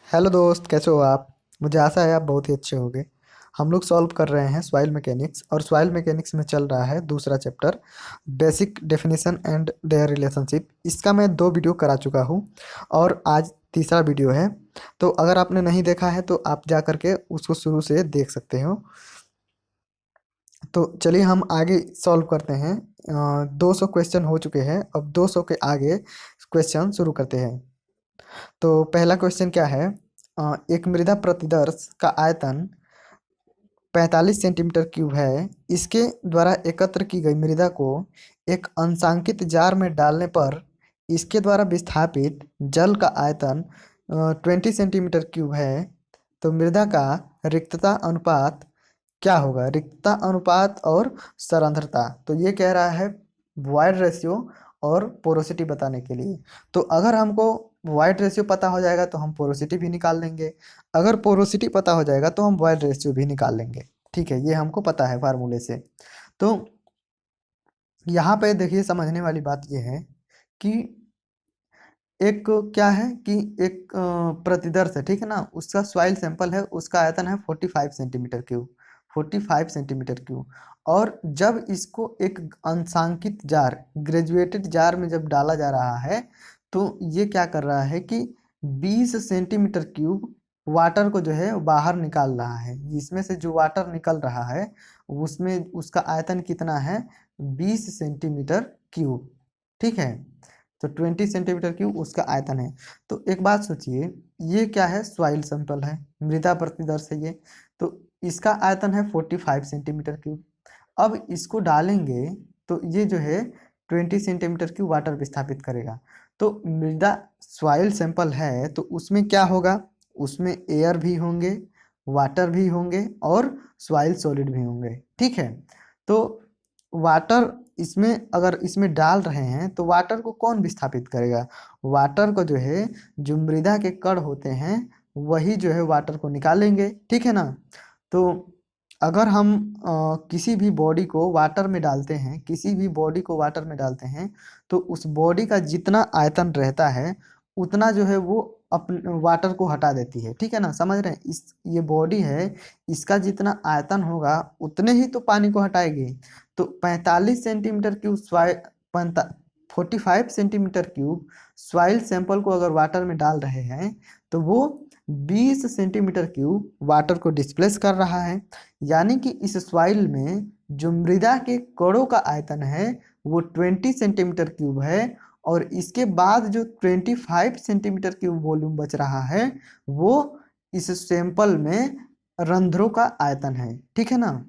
Hello दोस्त, कैसे हो आप? मुझे आशा है आप बहुत ही अच्छे होंगे। हम लोग सॉल्व कर रहे हैं सॉइल मैकेनिक्स, और सॉइल मैकेनिक्स में चल रहा है दूसरा chapter, basic definition and their relationship. इसका मैं 2 वीडियो करा चुका हूँ और आज तीसरा वीडियो है। तो अगर आपने नहीं देखा है तो आप जा करके उसको शुरू से देख सकते हो। तो चलिए हम आगे सॉल्व करते हैं। 200 क्वेश्चन हो चुके हैं, अब 200 के आगे क्वेश्चन शुरू करते हैं। तो पहला क्वेश्चन क्या है? एक मृदा प्रतिदर्श का आयतन 45 सेंटीमीटर क्यूब है। इसके द्वारा एकत्र की गई मृदा को एक अंशांकित जार में डालने पर इसके द्वारा विस्थापित जल का आयतन 20 सेंटीमीटर क्यूब है। तो मृदा का रिक्तता अनुपात क्या होगा? रिक्तता अनुपात और सरंध्रता। तो ये कह रहा है वॉइड रेशियो और पोरोसिटी बताने के लिए। तो अगर हमको वॉइड रेशियो पता हो जाएगा तो हम पोरोसिटी भी निकाल लेंगे। अगर पोरोसिटी पता हो जाएगा तो हम वॉइड रेशियो भी निकाल लेंगे। ठीक है, ये हमको पता है फार्मूले से। तो यहाँ पे देखिए, समझने वाली बात ये है कि एक क्या है कि एक प्रतिदर्श है, ठीक है ना, उसका सॉइल सैंपल है, उसका आयतन है 45 सेंटीमीटर क्यूब। 45 centimetre cube. और जब इसको एक अंशांकित जार, ग्रेजुएटेड जार में जब डाला जा रहा है, तो ये क्या कर रहा है कि 20 सेंटीमीटर क्यूब वाटर को जो है बाहर निकाल रहा है। इसमें से जो वाटर निकल रहा है उसमें उसका आयतन कितना है? 20 सेंटीमीटर क्यूब। ठीक है, तो 20 सेंटीमीटर क्यूब उसका आयतन है। तो एक बात सोचिए, ये क्या है? सॉइल सैंपल है, मृदा प्रतिदर्श है ये। तो इसका आयतन है 45 सेंटीमीटर क्यूब। अब इसको डालेंगे तो ये जो है 20 सेंटीमीटर क्यूब वाटर विस्थापित करेगा। तो मृदा सॉइल सैंपल है तो उसमें क्या होगा? उसमें एयर भी होंगे, वाटर भी होंगे और सॉइल सॉलिड भी होंगे। ठीक है, तो वाटर इसमें अगर इसमें डाल रहे हैं तो वाटर को कौन विस्थापित करेगा? वाटर को जो है, जो मृदा के कण होते हैं वही जो है वाटर को निकालेंगे। ठीक है ना। तो अगर हम किसी भी बॉडी को वाटर में डालते हैं, किसी भी बॉडी को वाटर में डालते हैं, तो उस बॉडी का जितना आयतन रहता है उतना जो है वो अपने वाटर को हटा देती है। ठीक है ना, समझ रहे हैं? इस ये बॉडी है, इसका जितना आयतन होगा उतने ही तो पानी को हटाएगी। तो 45 centimetre cube soil, 45 centimetre cube soil sample को अगर वाटर में डाल रहे हैं तो वो 20 सेंटीमीटर क्यूब वाटर को डिस्प्लेस कर रहा है। यानी कि इस सॉइल में जो मृदा के कणों का आयतन है वो 20 सेंटीमीटर क्यूब है, और इसके बाद जो 25 सेंटीमीटर क्यूब वॉल्यूम बच रहा है वो इस सैंपल में रंध्रों का आयतन है। ठीक है ना।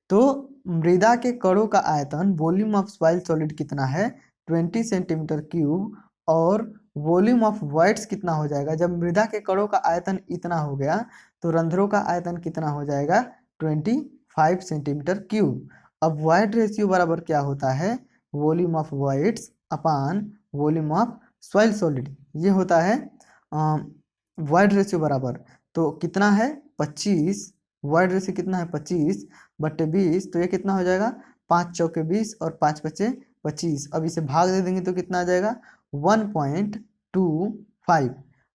तो मृदा के कणों का आयतन, वॉल्यूम ऑफ सॉइल सॉलिड कितना है? 20 सेंटीमीटर क्यूब। और वॉल्यूम ऑफ वॉइड्स कितना हो जाएगा? जब मृदा के कणों का आयतन इतना हो गया तो रंध्रों का आयतन कितना हो जाएगा? 25 सेंटीमीटर क्यूब। अब वॉइड रेशियो बराबर क्या होता है? Volume of voids upon volume of soil solid. ये होता है वॉइड रेशियो बराबर, तो कितना है? 25। वॉइड रेशियो कितना है? 25/20। तो ये कितना हो जाएगा? 5 चौके 20 और 5 बचे 25। अब इसे भाग दे देंगे तो कितना आ जाएगा? 1.25।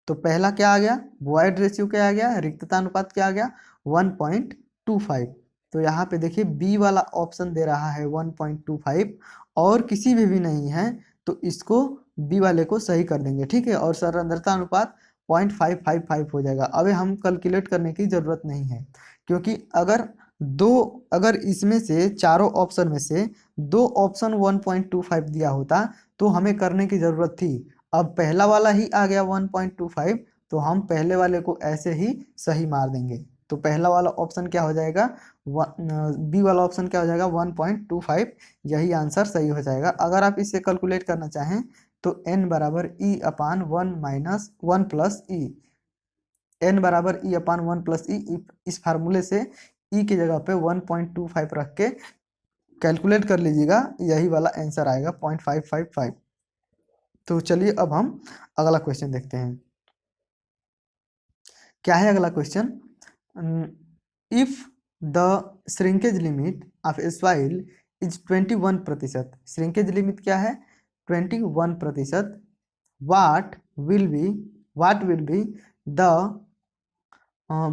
तो पहला क्या आ गया? वॉइड रेशियो क्या आ गया? रिक्तता अनुपात क्या आ गया? 1.25। तो यहाँ पे देखिए बी वाला ऑप्शन दे रहा है 1.25, और किसी भी नहीं है तो इसको बी वाले को सही कर देंगे। ठीक है, और सरंध्रता अनुपात 0.555 हो जाएगा। अब ये हम कैलकुलेट करने की जरूरत नहीं है, क्योंकि अगर इसमें से चारों ऑप्शन में से 2 ऑप्शन 1.25 दिया होता तो हमें करने की जरूरत थी। अब पहला वाला ही आ गया 1.25, तो हम पहले वाले को ऐसे ही सही मार देंगे। तो पहला वाला ऑप्शन क्या हो जाएगा? बी वाला ऑप्शन क्या हो जाएगा? 1.25। यही आंसर सही हो जाएगा। अगर आप इसे कैलकुलेट करना चाहें तो n बराबर ई अपान 1 एन बराबर ई अपान 1 + ई। इस फार्मूले से ई की जगह पे 1.25 रख के कैलकुलेट कर लीजिएगा, यही वाला आंसर आएगा 0.555। तो चलिए अब हम अगला क्वेश्चन देखते हैं। क्या है अगला question? If the shrinkage limit of A soil is 21%। Shrinkage limit क्या है? 21%। What will be what will be the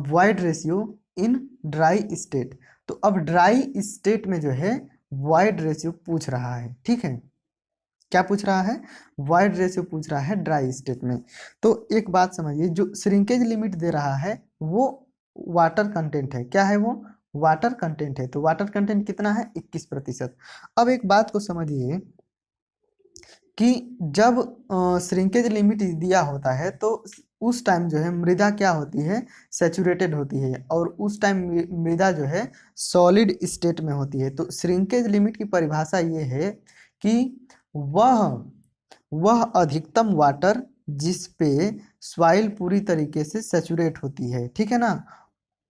void ratio in dry state. तो अब ड्राई स्टेट में जो है वॉइड रेशियो पूछ रहा है, ठीक है। क्या पूछ रहा है? वॉइड रेशियो पूछ रहा है ड्राई स्टेट में। तो एक बात समझिए, जो श्रिंकेज लिमिट दे रहा है वो वाटर कंटेंट है। क्या है वो? वाटर कंटेंट है। तो वाटर कंटेंट कितना है? 21%। अब एक बात को समझिए कि जब श्रिंकेज लिमिट दिया होता है तो उस टाइम जो है मृदा क्या होती है? सैचुरेटेड होती है, और उस टाइम मृदा जो है सॉलिड स्टेट में होती है। तो श्रिंकेज लिमिट की परिभाषा ये है कि वह वह अधिकतम वाटर जिस पे सॉइल पूरी तरीके से सैचुरेट होती है, ठीक है ना।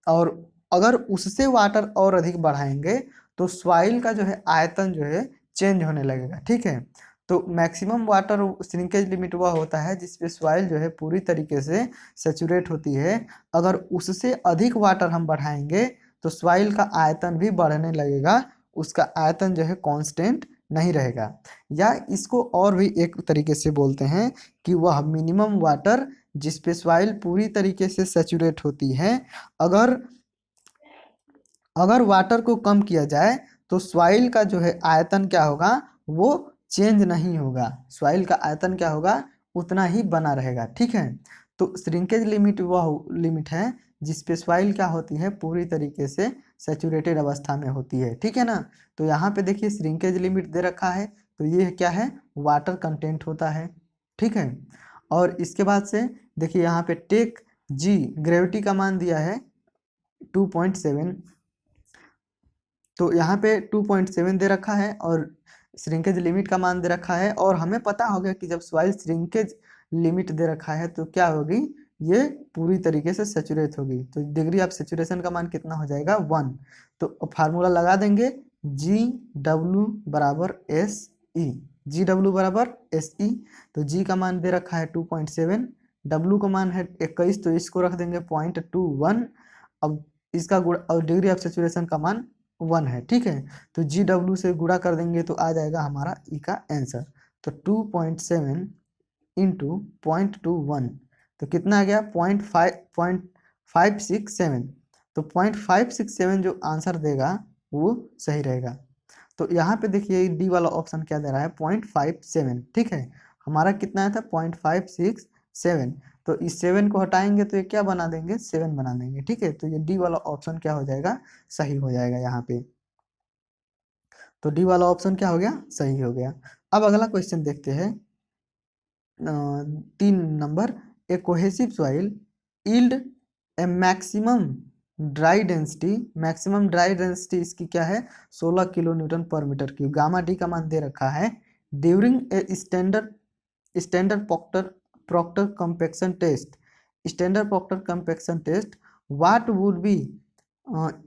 और अगर उससे वाटर और अधिक बढ़ाएंगे तो सॉइल का जो है आयतन जो है चेंज होने लगेगा, ठीक है। तो मैक्सिमम वाटर श्रिंकेज लिमिट वह होता है जिसपे सॉइल जो है पूरी तरीके से सैचुरेट होती है। अगर उससे अधिक वाटर हम बढ़ाएंगे तो सॉइल का आयतन भी बढ़ने लगेगा, उसका आयतन जो है कांस्टेंट नहीं रहेगा। या इसको और भी एक तरीके से बोलते हैं कि वह मिनिमम वाटर जिसपे सॉइल पूरी तरीके से सैचुरेट होती है, अगर अगर वाटर को कम किया जाए तो सॉइल का जो है आयतन क्या होगा? वो चेंज नहीं होगा। सॉइल का आयतन क्या होगा? उतना ही बना रहेगा, ठीक है। तो श्रिंकेज लिमिट वह लिमिट है जिसपे सॉइल क्या होती है? पूरी तरीके से सैचुरेटेड अवस्था में होती है, ठीक है ना। तो यहाँ पे देखिए श्रिंकेज लिमिट दे रखा है, तो ये क्या है? वाटर कंटेंट होता है, ठीक है। और इसके बाद से देखिए यहाँ पे टेक जी, ग्रेविटी का मान दिया है 2.7। तो यहाँ पे 2.7 दे रखा है और श्रिंकेज लिमिट का मान दे रखा है, और हमें पता हो गया कि जब सॉइल श्रिंकेज लिमिट दे रखा है तो क्या होगी? ये पूरी तरीके से सैचुरेट होगी। तो डिग्री ऑफ सैचुरेशन का मान कितना हो जाएगा? 1। तो फार्मूला लगा देंगे, जी डब्ल्यू बराबर एस ई। जी डब्ल्यू बराबर एस ई। तो जी का मान दे रखा है 2.7, डब्ल्यू का मान है 21, तो इसको रख देंगे 0.21। अब इसका गुणा और डिग्री ऑफ सैचुरेशन का मान 1 है, ठीक है। तो जी डब्ल्यू से गुणा कर देंगे तो आ जाएगा हमारा ई का आंसर। तो 2.7 इंटू 0.21, तो कितना आ गया? 0.567। तो 0.567 जो आंसर देगा वो सही रहेगा। तो यहाँ पे देखिए डी वाला ऑप्शन क्या दे रहा है? 0.57, ठीक है। हमारा कितना आया था? 0.567। तो इस 7 को हटाएंगे तो ये क्या बना देंगे? 7 बना देंगे, ठीक है। तो ये डी वाला ऑप्शन क्या हो जाएगा? सही हो जाएगा यहाँ पे। तो डी वाला ऑप्शन क्या हो गया? सही हो गया। अब अगला क्वेश्चन देखते हैं। 3 number, a cohesive soil yield a maximum dry density इसकी क्या है? 16 किलो न्यूटन पर मीटर क्यूब। गामा डी का मान दे रखा है। During a standard Proctor compaction test, what would be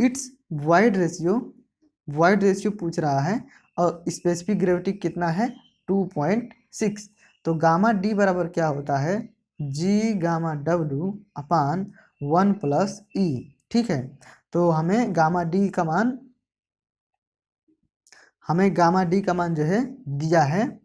its void ratio पूछ रहा है, और स्पेसिफिक ग्रेविटी कितना है? 2.6। तो गामा डी बराबर क्या होता है? जी गामा डब्ल्यू अपान 1 प्लस ई, ठीक है। तो हमें गामा डी का मान जो है दिया है,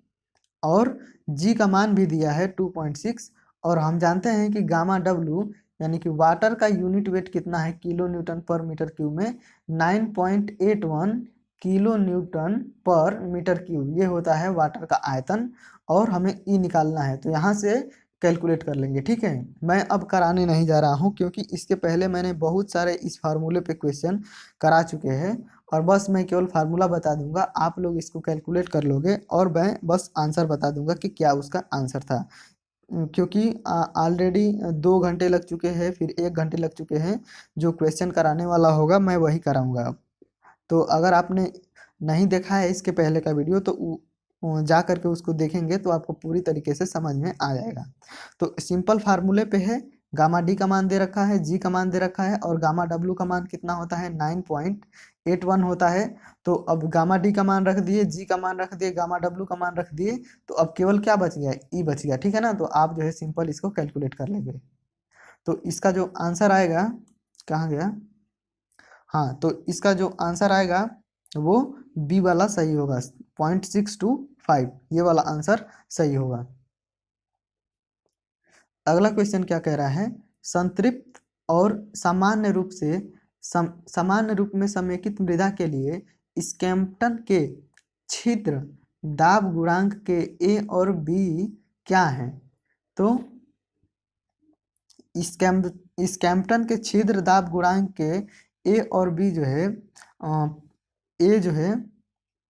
और जी का मान भी दिया है 2.6। और हम जानते हैं कि गामा डब्ल्यू यानी कि वाटर का यूनिट वेट कितना है? किलो न्यूटन पर मीटर क्यूब में 9.81 किलो न्यूटन पर मीटर क्यूब, ये होता है वाटर का आयतन। और हमें ई निकालना है, तो यहाँ से कैलकुलेट कर लेंगे, ठीक है। मैं अब कराने नहीं जा रहा हूँ क्योंकि इसके पहले मैंने बहुत सारे इस फार्मूले पे क्वेश्चन करा चुके हैं, और बस मैं केवल फार्मूला बता दूंगा, आप लोग इसको कैलकुलेट कर लोगे, और मैं बस आंसर बता दूंगा कि क्या उसका आंसर था। क्योंकि ऑलरेडी 2 घंटे लग चुके हैं, फिर 1 घंटे लग चुके हैं। जो क्वेश्चन कराने वाला होगा मैं वही कराऊंगा अब। तो अगर आपने नहीं देखा है इसके पहले का वीडियो तो जा करके उसको देखेंगे तो आपको पूरी तरीके से समझ में आ जाएगा। तो सिंपल फार्मूले पे है, गामा डी का मान दे रखा है, जी का मान दे रखा है, और गामा डब्ल्यू का मान कितना होता है? 9.81 होता है। तो अब गामा डी का मान रख दिए, जी का मान रख दिए, गामा डब्ल्यू का मान रख दिए, तो अब केवल क्या बच गया? ई बच गया, ठीक है ना। तो आप जो है सिंपल इसको कैलकुलेट कर लेंगे। तो इसका जो आंसर आएगा, कहाँ गया? हाँ, तो इसका जो आंसर आएगा वो बी वाला सही होगा, 0.625, ये वाला आंसर सही होगा। अगला क्वेश्चन क्या कह रहा है, संतृप्त और सामान्य रूप में समेकित मृदा के लिए स्कैम्पटन के छिद्र दाब गुणांक के ए और बी क्या हैं? तो स्कैम्पटन के छिद्र दाब गुणांक के ए और बी जो है, ए जो है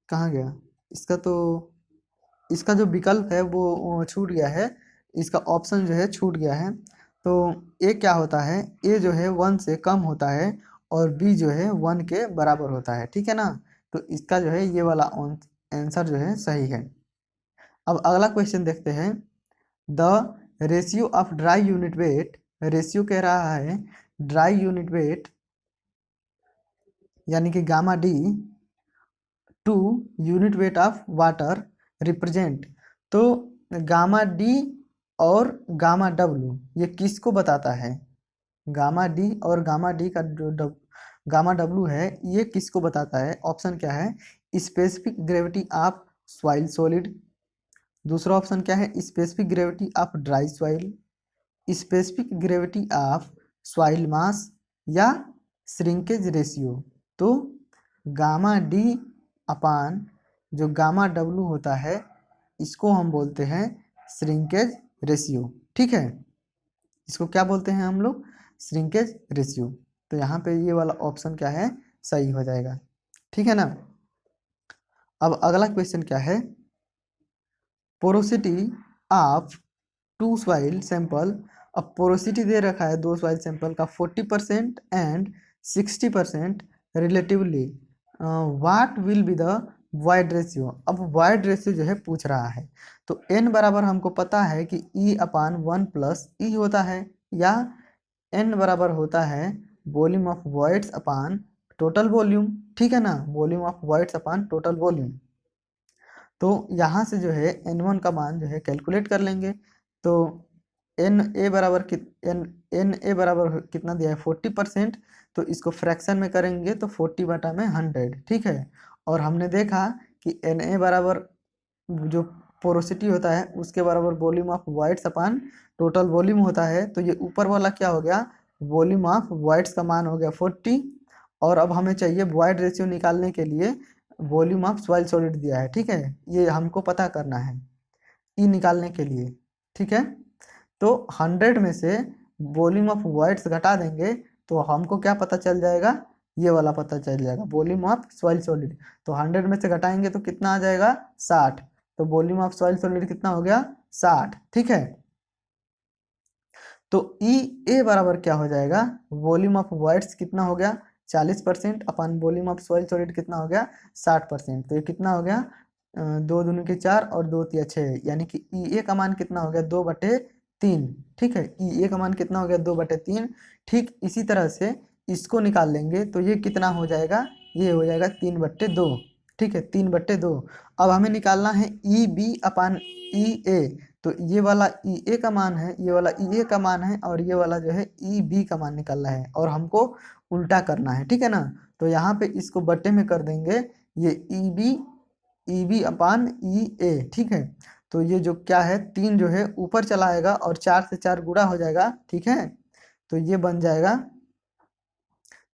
कहाँ गया इसका, तो इसका जो विकल्प है वो छूट गया है, इसका ऑप्शन जो है छूट गया है। तो ए क्या होता है, ए जो है 1 से कम होता है और बी जो है 1 के बराबर होता है, ठीक है ना। तो इसका जो है ये वाला आंसर जो है सही है। अब अगला क्वेश्चन देखते हैं, the ratio of dry unit weight, ratio कह रहा है ड्राई यूनिट वेट यानी कि gamma D to unit weight of water represent. तो गामा डी और गामा डब्ल्यू ये किसको बताता है? गामा डी और गामा डी का जो गामा डब्ल्यू है ये किसको बताता है? ऑप्शन क्या है, specific gravity of soil solid, दूसरा ऑप्शन क्या है, specific gravity of dry soil, specific gravity of soil मास, या श्रिंकेज रेशियो। तो गामा डी अपान जो गामा डब्ल्यू होता है इसको हम बोलते हैं श्रिंकेज रेशियो, ठीक है। इसको क्या बोलते हैं हम लोग? Shrinkage ratio. तो यहाँ पे ये वाला ऑप्शन क्या है, सही हो जाएगा, ठीक है ना। अब अगला क्वेश्चन क्या है, porosity of two soil sample. अब पोरोसिटी दे रखा है दो सॉइल सैंपल का 40% and 60% relatively, what will be the void ratio. अब वॉइड रेशियो जो है पूछ रहा है, तो n बराबर हमको पता है कि E अपान 1 प्लस ई होता है, या n बराबर होता है volume of voids upon total volume, ठीक है ना, volume of voids upon total volume. तो यहाँ से जो है n1 का मान जो है कैलकुलेट कर लेंगे। तो एन ए बराबर कितना दिया है 40%, तो इसको फ्रैक्शन में करेंगे तो 40/100, ठीक है। और हमने देखा कि एन ए बराबर जो पोरोसिटी होता है उसके बराबर volume of voids upon total volume होता है। तो ये ऊपर वाला क्या हो गया, वॉल्यूम ऑफ वॉइड्स का मान हो गया 40, और अब हमें चाहिए वॉइड रेशियो निकालने के लिए वॉल्यूम ऑफ सॉइल सॉलिड दिया है, ठीक है, ये हमको पता करना है ई निकालने के लिए, ठीक है। तो 100 में से वॉल्यूम ऑफ वॉइड्स घटा देंगे तो हमको क्या पता चल जाएगा, ये वाला पता चल जाएगा वॉल्यूम ऑफ सॉइल सॉलिड। तो 100 में से घटाएंगे तो कितना आ जाएगा 60, तो वॉल्यूम ऑफ सॉइल सॉलिड कितना हो गया 60, ठीक है। तो ई ए बराबर क्या हो जाएगा, वॉल्यूम ऑफ वॉइड्स कितना हो गया 40% अपन वॉल्यूम ऑफ सॉइल सॉलिड कितना हो गया 60%। तो ये कितना हो गया 2 दूनी के 4 और 2 तिया 6, यानी कि ई ए का मान कितना हो गया 2/3, ठीक है। ई ए का मान कितना हो गया 2/3। ठीक इसी तरह से इसको निकाल लेंगे तो ये कितना हो जाएगा, ये हो जाएगा 3/2, ठीक है, 3/2। अब हमें निकालना है ई बी अपान ई ए। तो ये वाला ई ए का मान है, ये वाला ई ए का मान है, और ये वाला जो है ई बी का मान निकालना है, और हमको उल्टा करना है, ठीक है ना। तो यहाँ पे इसको बट्टे में कर देंगे, ये ई बी अपान ई ए, ठीक है। तो ये जो क्या है 3 जो है ऊपर चला आएगा और 4 से 4 गुणा हो जाएगा, ठीक है। तो ये बन जाएगा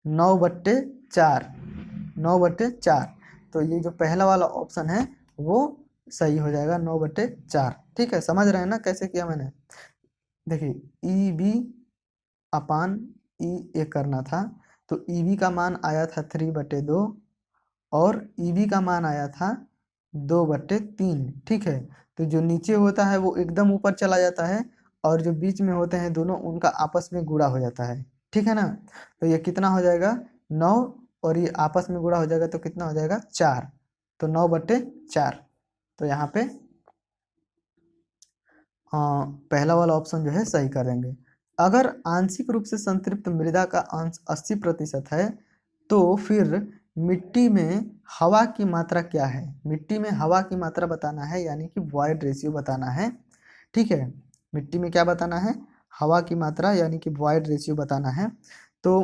9/4, 9/4। तो ये जो पहला वाला ऑप्शन है वो सही हो जाएगा 9/4, ठीक है। समझ रहे हैं ना कैसे किया मैंने? देखिए ई बी अपान ई ए करना था, तो ई बी का मान आया था 3/2 और ई बी का मान आया था 2/3, ठीक है। तो जो नीचे होता है वो एकदम ऊपर चला जाता है, और जो बीच में होते हैं दोनों उनका आपस में गुणा हो जाता है, ठीक है ना। तो ये कितना हो जाएगा 9, और ये आपस में गुणा हो जाएगा तो कितना हो जाएगा 4, तो 9/4। तो यहाँ पे पहला वाला ऑप्शन जो है सही करेंगे। अगर आंशिक रूप से संतृप्त मृदा का अंश 80% है तो फिर मिट्टी में हवा की मात्रा क्या है? मिट्टी में हवा की मात्रा बताना है, यानी कि वॉइड रेशियो बताना है, ठीक है। मिट्टी में क्या बताना है, हवा की मात्रा, यानी कि वॉइड रेशियो बताना है। तो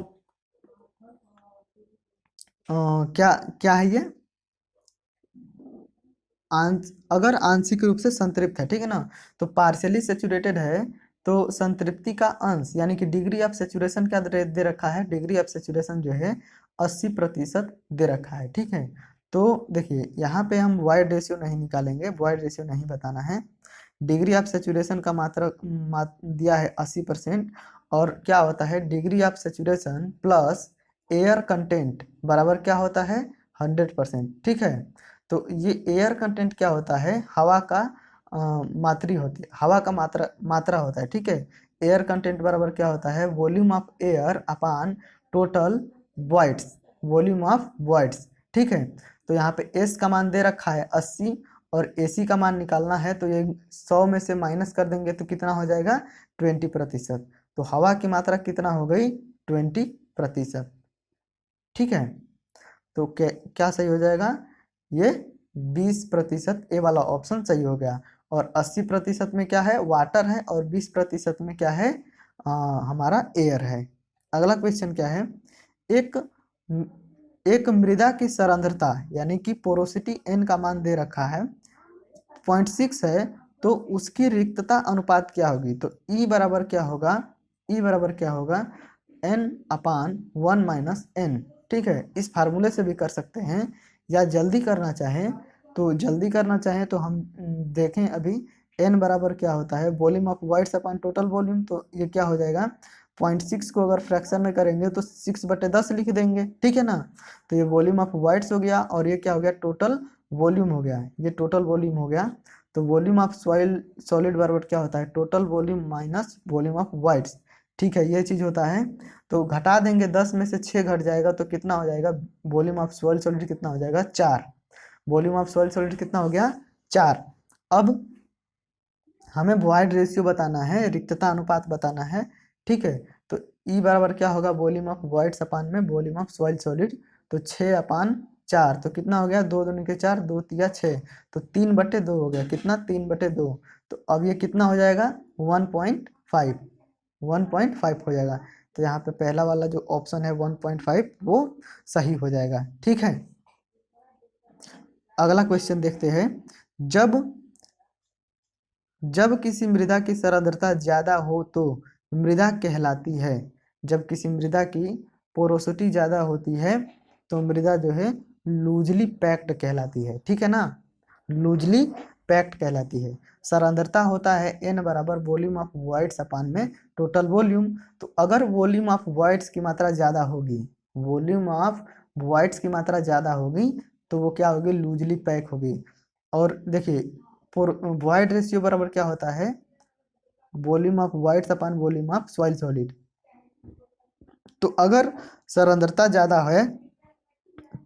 क्या क्या है ये, अगर आंशिक रूप से संतृप्त है, ठीक है ना, तो पार्शियली सेचुरेटेड है तो संतृप्ति का अंश यानी कि डिग्री ऑफ सेचुरेशन क्या दे रखा है, डिग्री ऑफ सेचुरेशन जो है 80% दे रखा है। ठीक है, तो देखिए यहाँ पे हम वॉइड रेशियो नहीं निकालेंगे, वॉइड रेशियो नहीं बताना है। डिग्री ऑफ सेचुरेशन का मात्रा दिया है 80%, और क्या होता है degree of saturation plus air content बराबर क्या होता है 100%। ठीक है, तो ये एयर कंटेंट क्या होता है, हवा का मात्री होती है, हवा का मात्रा होता है। ठीक है, एयर कंटेंट बराबर क्या होता है volume of air upon total voids, volume of voids. ठीक है, तो यहाँ पे एस का मान दे रखा है 80 और एसी का मान निकालना है, तो ये 100 में से माइनस कर देंगे तो कितना हो जाएगा 20%। तो हवा की मात्रा कितना हो गई 20%। ठीक है, तो क्या सही हो जाएगा, ये 20% ए वाला ऑप्शन सही हो गया। और 80% में क्या है वाटर है, और 20% में क्या है हमारा एयर है। अगला क्वेश्चन क्या है, एक एक मृदा की सरंध्रता यानी कि पोरोसिटी एन का मान दे रखा है 0.6 है, तो उसकी रिक्तता अनुपात क्या होगी। तो ई बराबर क्या होगा, ई बराबर क्या होगा n अपान 1 माइनस एन। ठीक है, इस फार्मूले से भी कर सकते हैं, या जल्दी करना चाहें तो जल्दी करना चाहें तो हम देखें अभी n बराबर क्या होता है volume of wides upon total volume. तो ये क्या हो जाएगा 0.6 को अगर फ्रैक्शन में करेंगे तो 6/10 लिख देंगे। ठीक है ना, तो ये वॉल्यूम ऑफ वाइड्स हो गया, और ये क्या हो गया टोटल वॉल्यूम हो गया, ये टोटल वॉल्यूम हो गया। तो वॉल्यूम ऑफ सॉइल सॉलिड बराबर क्या होता है total volume minus volume of wides. ठीक है, ये चीज होता है। तो घटा देंगे 10 में से 6 घट जाएगा तो कितना हो जाएगा वॉल्यूम ऑफ सॉइल सॉलिड कितना हो जाएगा 4। वॉल्यूम ऑफ सॉइल सॉलिड कितना हो गया 4। अब हमें वॉइड रेशियो बताना है, रिक्तता अनुपात बताना है। ठीक है, तो ई बराबर क्या होगा वॉल्यूम ऑफ वॉइड्स अपान में वॉल्यूम ऑफ सॉइल सॉलिड। तो 6/4 तो कितना हो गया 2 दूनी के 4 2 तिया 6, तो 3/2 हो गया, कितना 3/2। तो अब ये कितना हो जाएगा 1.5, 1.5 हो जाएगा। तो यहाँ पे पहला वाला जो ऑप्शन है 1.5 वो सही हो जाएगा। ठीक है, अगला क्वेश्चन देखते हैं, जब जब किसी मृदा की सरंध्रता ज्यादा हो तो मृदा कहलाती है। जब किसी मृदा की पोरोसिटी ज्यादा होती है तो मृदा जो है लूजली पैक्ड कहलाती है। ठीक है ना, लूजली पैक्ड कहलाती है। सरंध्रता होता है n बराबर वॉल्यूम ऑफ वॉइड्स अपान में टोटल वॉल्यूम। तो अगर वॉल्यूम ऑफ वॉइड्स की मात्रा ज्यादा होगी, वॉल्यूम ऑफ वॉइड्स की मात्रा ज्यादा होगी तो वो क्या होगी लूजली पैक होगी। और देखिए वॉइड रेशियो बराबर क्या होता है volume of wides upon volume of soil solid. तो अगर सरंध्रता ज्यादा है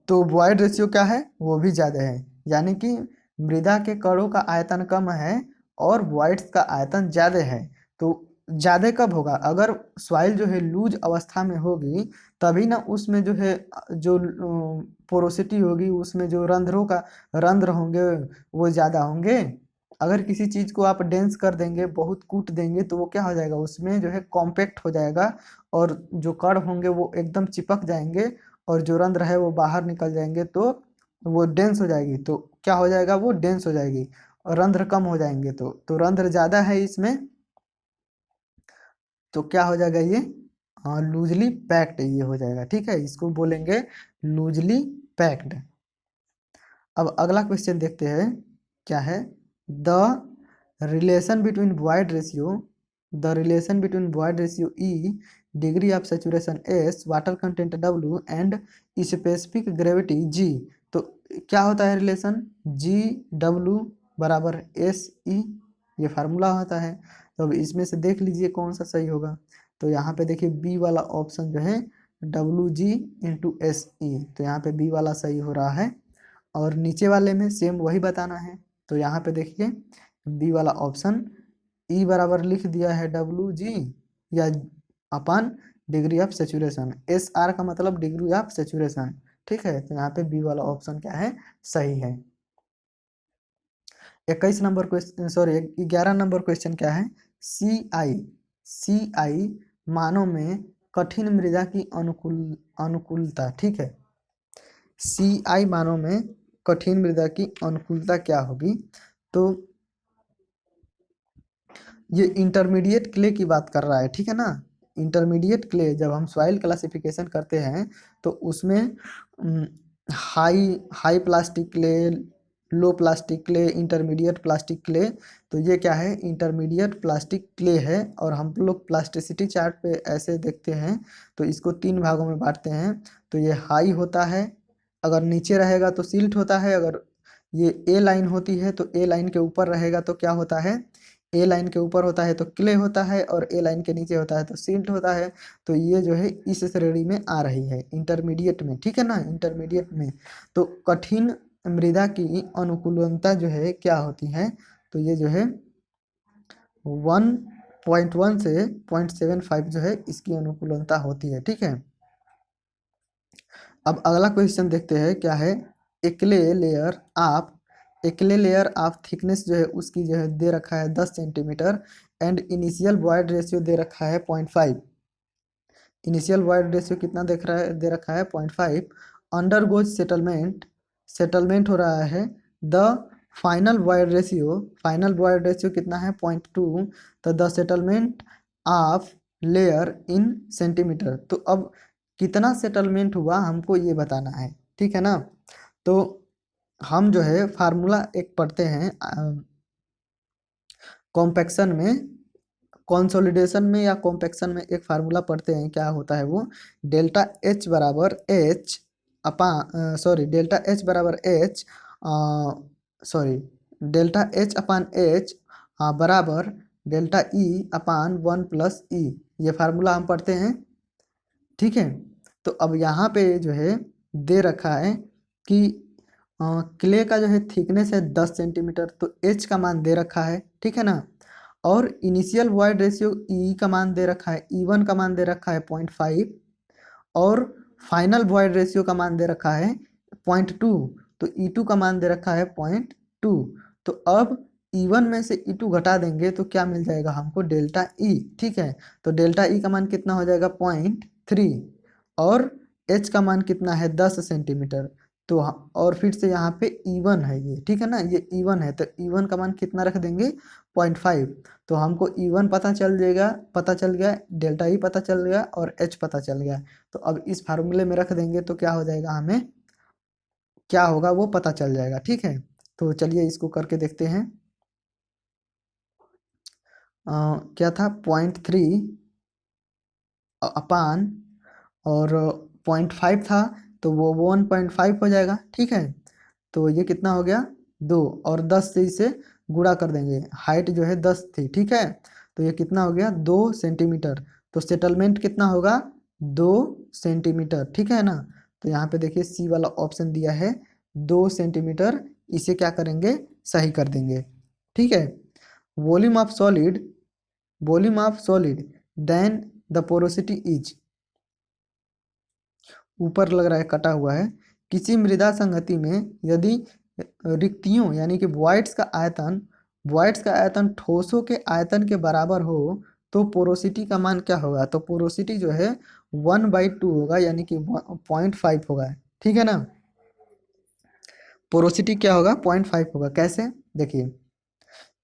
तो वॉइड रेशियो क्या है वो भी ज्यादा है, यानी कि मृदा के कणों का आयतन कम है और वॉइड्स का आयतन ज्यादा है। तो ज्यादा कब होगा अगर सॉइल जो है लूज अवस्था में होगी, तभी ना उसमें जो है जो पोरोसिटी होगी, उसमें जो रंध्रों का रंध्र होंगे वो ज्यादा होंगे। अगर किसी चीज को आप डेंस कर देंगे बहुत कूट देंगे तो वो क्या हो जाएगा उसमें जो है कॉम्पैक्ट हो जाएगा, और जो कण होंगे वो एकदम चिपक जाएंगे, और जो रंध्र है वो बाहर निकल जाएंगे, तो वो डेंस हो जाएगी। तो क्या हो जाएगा वो डेंस हो जाएगी, और रंध्र कम हो जाएंगे तो रंध्र ज्यादा है इसमें, तो क्या हो जाएगा ये लूजली पैक्ड ये हो जाएगा। ठीक है, इसको बोलेंगे लूजली पैक्ड। अब अगला क्वेश्चन देखते हैं क्या है, the relation between void ratio, the relation between void ratio e, degree of saturation S, water content W and specific gravity G. तो क्या होता है रिलेशन जी डब्ल्यू बराबर एस ई, ये फार्मूला होता है। तो अब इसमें से देख लीजिए कौन सा सही होगा। तो यहाँ पे देखिए बी वाला ऑप्शन जो है डब्ल्यू जी इंटू एस ई, तो यहाँ पे बी वाला सही हो रहा है। और नीचे वाले में सेम वही बताना है। तो यहाँ पे देखिए बी वाला ऑप्शन ई बराबर लिख दिया है डब्ल्यू जी या upon degree of saturation, S R का मतलब डिग्री ऑफ सेचुरेशन। ठीक है, तो यहाँ पे बी वाला ऑप्शन क्या है सही है। 21 number question, sorry 11 number question क्या है, सी आई मानों में कठिन मृदा की अनुकूलता। ठीक है, सी आई मानों में कठिन मृदा की अनुकूलता क्या होगी। तो ये इंटरमीडिएट क्ले की बात कर रहा है, ठीक है ना। इंटरमीडिएट क्ले जब हम सॉइल क्लासिफिकेशन करते हैं तो उसमें high high plastic clay, low plastic clay, intermediate plastic clay. तो ये क्या है, इंटरमीडिएट प्लास्टिक क्ले है। और हम लोग प्लास्टिसिटी चार्ट पे ऐसे देखते हैं तो इसको 3 भागों में बांटते हैं। तो ये हाई होता है, अगर नीचे रहेगा तो सिल्ट होता है, अगर ये ए लाइन होती है तो ए लाइन के ऊपर रहेगा तो क्या होता है, ए लाइन के ऊपर होता है तो क्ले होता है, और ए लाइन के नीचे होता है तो सिल्ट होता है। तो ये जो है इस श्रेणी में आ रही है इंटरमीडिएट में, ठीक है ना, इंटरमीडिएट में। तो कठिन मृदा की अनुकूलनता जो है क्या होती है, तो ये जो है 1.1 से 0.75 जो है इसकी अनुकूलनता होती है, ठीक है। अब अगला क्वेश्चन देखते हैं क्या है। A clay layer of a clay layer of thickness जो है उसकी जो है दे रखा है 10 centimetre, and initial void ratio दे रखा है 0.5। इनिशियल वॉइड रेशियो कितना देख रहा है, दे रखा है 0.5। अंडरगोज सेटलमेंट, सेटलमेंट हो रहा है। द फाइनल वॉइड रेशियो कितना है 0.2। तो the settlement of layer in centimetre, तो अब कितना सेटलमेंट हुआ हमको ये बताना है, ठीक है ना। तो हम जो है फार्मूला एक पढ़ते हैं कॉम्पैक्शन में, कंसोलिडेशन में या कॉम्पैक्शन में एक फार्मूला पढ़ते हैं, क्या होता है वो, डेल्टा एच बराबर एच अपान सॉरी डेल्टा एच बराबर एच सॉरी डेल्टा एच अपान एच बराबर डेल्टा ई अपान 1 + ई। ये फार्मूला हम पढ़ते हैं, ठीक है। तो अब यहाँ पे जो है दे रखा है कि क्ले का जो है थिकनेस है 10 सेंटीमीटर, तो एच का मान दे रखा है, ठीक है ना। और इनिशियल वॉइड रेशियो ई का मान दे रखा है, ई1 का मान दे रखा है 0.5, और फाइनल वॉइड रेशियो का मान दे रखा है 0.2। तो ई2 का मान दे रखा है 0.2। तो अब ई1 में से ई2 घटा देंगे तो क्या मिल जाएगा हमको, डेल्टा ई, ठीक है। तो डेल्टा ई का मान कितना हो जाएगा 0.3, और एच का मान कितना है 10 सेंटीमीटर। तो और फिर से यहाँ पे ई1 है ये, ठीक है ना, ये ई1 है, तो ई1 का मान कितना रख देंगे 0.5। तो हमको ई1 पता चल गया, डेल्टा ई पता चल गया, और एच पता चल गया। तो अब इस फार्मूले में रख देंगे तो क्या हो जाएगा, हमें क्या होगा वो पता चल जाएगा, ठीक है। तो चलिए इसको करके देखते हैं। क्या था 0.3 अपान, और 0.5 था तो वो 1.5 हो जाएगा, ठीक है। तो ये कितना हो गया 2, और 10 से इसे गुणा कर देंगे, हाइट जो है 10 थी, ठीक है। तो ये कितना हो गया 2 सेंटीमीटर। तो सेटलमेंट कितना होगा 2 सेंटीमीटर, ठीक है ना। तो यहाँ पे देखिए सी वाला ऑप्शन दिया है 2 सेंटीमीटर, इसे क्या करेंगे, सही कर देंगे, ठीक है। Volume of solid then the porosity is, ऊपर लग रहा है कटा हुआ है। किसी मृदा संगति में यदि रिक्तियों यानी कि वॉइड्स का आयतन ठोसों के आयतन के बराबर हो तो पोरोसिटी का मान क्या होगा, तो पोरोसिटी जो है 1/2 होगा, यानी कि 0.5 होगा, ठीक है ना। पोरोसिटी क्या होगा 0.5 होगा, कैसे, देखिए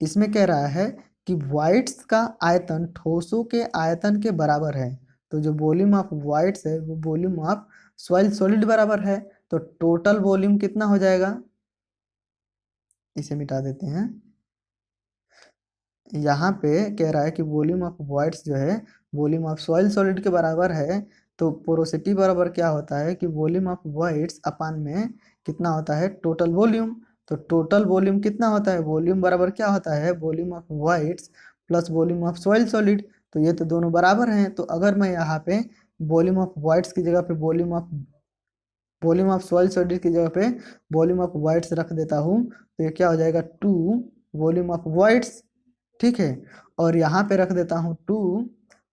इसमें कह रहा है कि वॉइड्स का आयतन ठोसों के आयतन के बराबर है। तो जो वॉल्यूम ऑफ वॉइड्स है वो वॉल्यूम ऑफ सॉइल सॉलिड बराबर है। तो टोटल वॉल्यूम कितना हो जाएगा, इसे मिटा देते हैं। यहाँ पे कह रहा है कि वॉल्यूम ऑफ वॉइड्स जो है वॉल्यूम ऑफ सॉइल सॉलिड के बराबर है। तो पोरोसिटी बराबर क्या होता है कि वॉल्यूम ऑफ वॉइड्स अपान में कितना होता है टोटल वॉल्यूम। तो टोटल वॉल्यूम कितना होता है, वॉल्यूम बराबर क्या होता है, volume of voids plus volume of soil solid. तो ये तो दोनों बराबर हैं। तो अगर मैं यहाँ पे वॉल्यूम ऑफ वॉइड्स की जगह पे वॉल्यूम ऑफ सॉइल सॉलिड की जगह पे वॉल्यूम ऑफ वॉइड्स रख देता हूँ तो ये क्या हो जाएगा 2 वॉल्यूम ऑफ वॉइड्स, ठीक है। और यहाँ पे रख देता हूँ 2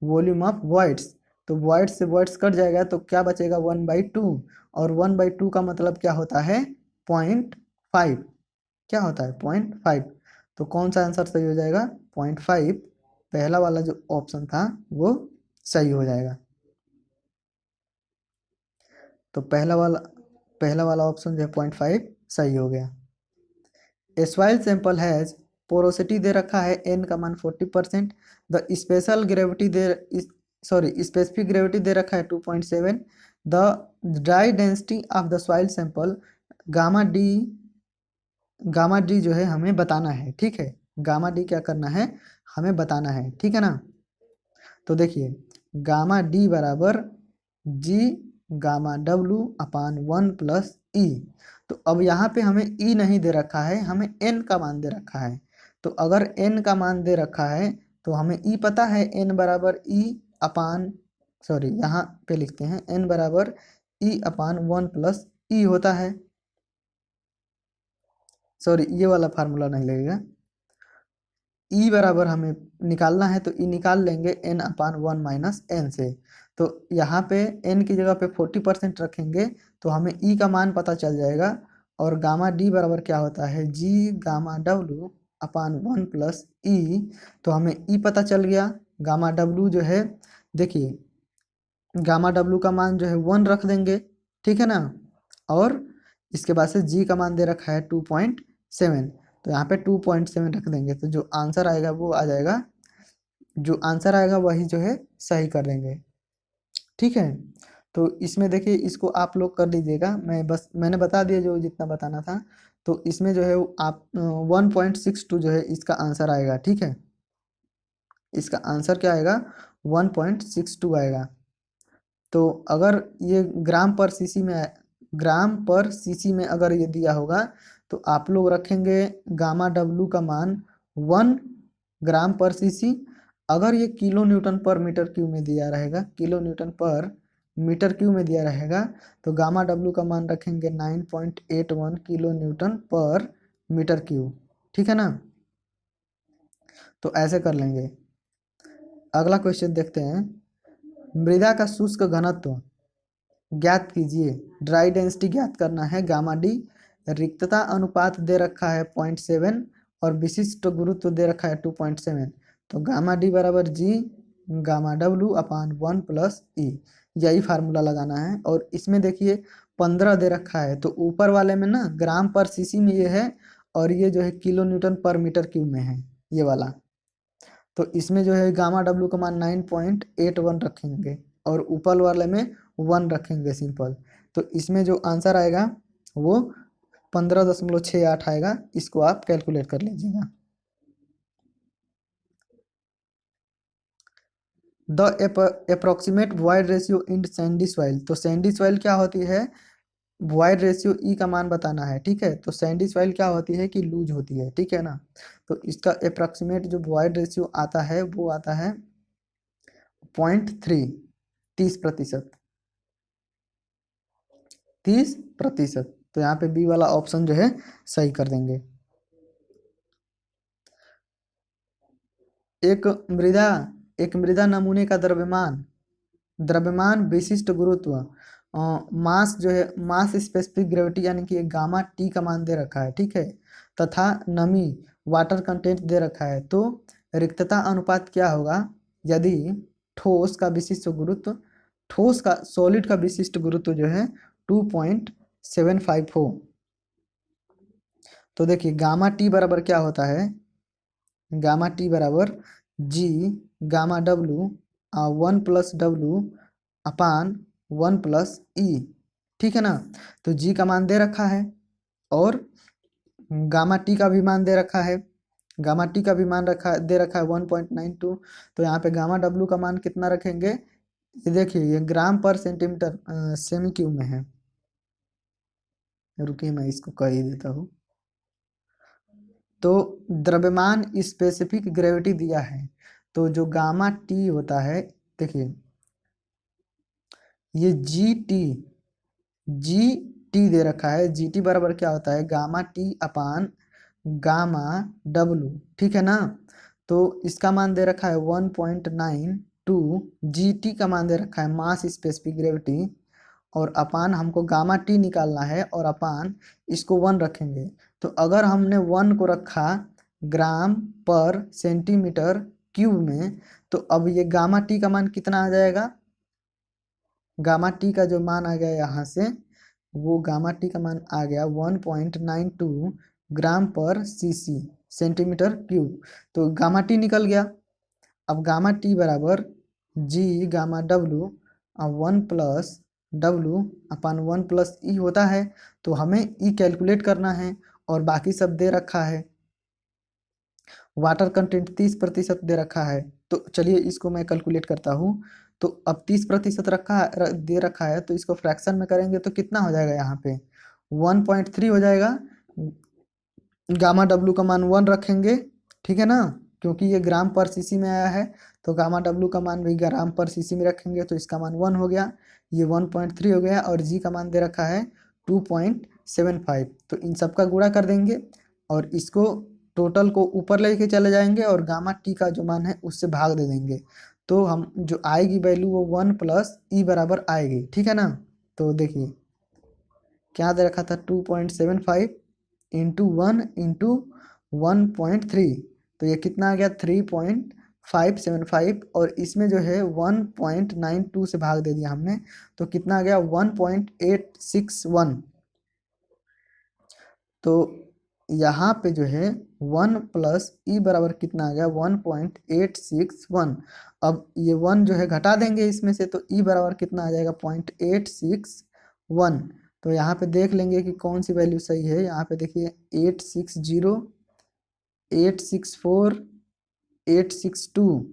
वॉल्यूम ऑफ वॉइड्स। तो वॉइड्स से वॉइड्स कट जाएगा तो क्या बचेगा 1/2, और 1/2 का मतलब क्या होता है 0.5, क्या होता है 0.5। तो कौन सा आंसर सही हो जाएगा 0.5, पहला वाला जो ऑप्शन था वो सही हो जाएगा। तो पहला वाला ऑप्शन जो है 0.5 सही हो गया। A soil sample has porosity दे रखा है n का मान 40%, द स्पेशल ग्रेविटी दे स्पेसिफिक ग्रेविटी दे रखा है 2.7, the dry density of the soil sample gamma D जो है हमें बताना है, ठीक है। गामा डी क्या करना है, हमें बताना है, ठीक है ना। तो देखिए गामा डी बराबर जी गामा डब्लू अपान 1 + ई। तो अब यहाँ पे हमें ई नहीं दे रखा है, हमें एन का मान दे रखा है। तो अगर एन का मान दे रखा है तो हमें ई पता है, एन बराबर ई अपान यहाँ पे लिखते हैं एन बराबर ई अपान 1 + ई होता है। ये वाला फार्मूला नहीं लगेगा। ई बराबर हमें निकालना है तो ई निकाल लेंगे n अपान 1 - n से। तो यहाँ पे n की जगह पे 40% रखेंगे तो हमें ई का मान पता चल जाएगा। और गामा डी बराबर क्या होता है, जी गामा डब्लू अपान 1 + ई। तो हमें ई पता चल गया। गामा डब्लू जो है, देखिए गामा डब्लू का मान जो है 1 रख देंगे, ठीक है ना। और इसके बाद से जी का मान दे रखा है 2.7, तो यहाँ पे 2.7 रख देंगे। तो जो आंसर आएगा वो आ जाएगा, जो आंसर आएगा वही जो है सही कर देंगे, ठीक है। तो इसमें देखिए इसको आप लोग कर लीजिएगा, मैंने बता दिया जो जितना बताना था। तो इसमें जो है आप 1.62 जो है इसका आंसर आएगा, ठीक है। इसका आंसर क्या आएगा, 1.62 आएगा। तो अगर ये ग्राम पर सीसी में अगर ये दिया होगा तो आप लोग रखेंगे गामा डब्लू का मान 1 ग्राम/सीसी। अगर ये किलो न्यूटन पर मीटर क्यूब में दिया रहेगा, किलो न्यूटन पर मीटर क्यूब में दिया रहेगा, तो गामा डब्लू का मान रखेंगे 9.81 किलो न्यूटन पर मीटर क्यूब, ठीक है ना। तो ऐसे कर लेंगे। अगला क्वेश्चन देखते हैं, मृदा का शुष्क घनत्व ज्ञात कीजिए। ड्राई डेंसिटी ज्ञात करना है, गामा डी। रिक्तता अनुपात दे रखा है 0.7 और विशिष्ट गुरुत्व दे रखा है 2.7। तो गामा डी बराबर जी गामा डब्लू अपान 1 + ई, यही फार्मूला लगाना है। और इसमें देखिए 15 दे रखा है, तो ऊपर वाले में ना ग्राम/सीसी में ये है, और ये जो है किलो न्यूटन पर मीटर क्यूब में है ये वाला। तो इसमें जो है गामा डब्लू का मान 9.81 रखेंगे और ऊपर वाले में 1 रखेंगे सिंपल। तो इसमें जो आंसर आएगा वो 15.68 आएगा। इसको आप कैलकुलेट कर लीजिएगा। The approximate void ratio in Sandy soil. तो सैंडी सॉइल क्या होती है, वॉइड रेशियो ई का मान बताना है, ठीक है। तो सैंडी सॉइल क्या होती है कि लूज होती है, ठीक है ना। तो इसका अप्रोक्सीमेट जो वॉइड रेशियो आता है वो आता है 0.3, 30%। 30%। तो यहाँ पे बी वाला ऑप्शन जो है सही कर देंगे। एक मृदा नमूने का द्रव्यमान विशिष्ट गुरुत्व मास जो है, मास स्पेसिफिक ग्रेविटी यानी कि गामा टी का मान दे रखा है, ठीक है। तथा नमी वाटर कंटेंट दे रखा है। तो रिक्तता अनुपात क्या होगा, यदि ठोस का विशिष्ट गुरुत्व, ठोस का सॉलिड का विशिष्ट गुरुत्व जो है 2.75 हो। तो देखिए गामा टी बराबर क्या होता है, गामा टी बराबर जी गामा डब्लू 1 + W अपान 1 + E, ठीक है ना। तो जी का मान दे रखा है और गामा टी का भी मान दे रखा है। गामा टी का भी मान दे रखा है 1.92। तो यहाँ पे गामा डब्लू का मान कितना रखेंगे, ये देखिए ये ग्राम पर सेंटीमीटर सेमी क्यूब में है। रुकिए मैं इसको कह ही देता हूँ। तो द्रव्यमान स्पेसिफिक ग्रेविटी दिया है, तो जो गामा टी होता है, देखिए ये जी टी दे रखा है। जी टी बराबर क्या होता है, gamma T upon gamma W, ठीक है ना। तो इसका मान दे रखा है 1.92, जी टी का मान दे रखा है मास स्पेसिफिक ग्रेविटी, और अपान हमको गामा टी निकालना है, और अपान इसको 1 रखेंगे। तो अगर हमने 1 को रखा ग्राम पर सेंटीमीटर क्यूब में, तो अब ये गामा टी का मान कितना आ जाएगा, गामा टी का जो मान आ गया यहाँ से, वो गामा टी का मान आ गया 1.92 ग्राम पर सीसी, सेंटीमीटर क्यूब। तो गामा टी निकल गया। अब गामा टी बराबर जी गामा डब्लू 1+W/1 + E होता है। तो हमें ई कैलकुलेट करना है और बाकी सब दे रखा है। वाटर कंटेंट 30% दे रखा है। तो चलिए इसको मैं कैलकुलेट करता हूँ। तो अब 30% दे रखा है, तो इसको फ्रैक्शन में करेंगे तो कितना हो जाएगा, यहाँ पे 1.3 हो जाएगा। गामा डब्लू का मान 1 रखेंगे, ठीक है ना, क्योंकि ये ग्राम पर सीसी में आया है। तो गामा डब्लू का मान भी ग्राम पर सीसी में रखेंगे, तो इसका मान 1 हो गया, ये 1.3 हो गया। और जी का मान दे रखा है 2.75। तो इन सब का गुणा कर देंगे और इसको टोटल को ऊपर लेके चले जाएंगे और गामा टी का जो मान है उससे भाग दे देंगे। तो हम जो आएगी वैल्यू वो 1+E बराबर आएगी, ठीक है ना। तो देखिए क्या दे रखा था, 2.75 इंटू 1 इंटू 1.3, तो ये कितना आ गया 3.575। और इसमें जो है 1.92 से भाग दे दिया हमने, तो कितना आ गया 1.861। तो यहाँ पे जो है 1+E बराबर कितना आ गया 1.861। अब ये 1 जो है घटा देंगे इसमें से, तो E बराबर कितना आ जाएगा 0.861। तो यहाँ पे देख लेंगे कि कौन सी वैल्यू सही है। यहाँ पे देखिए 860, 864, 862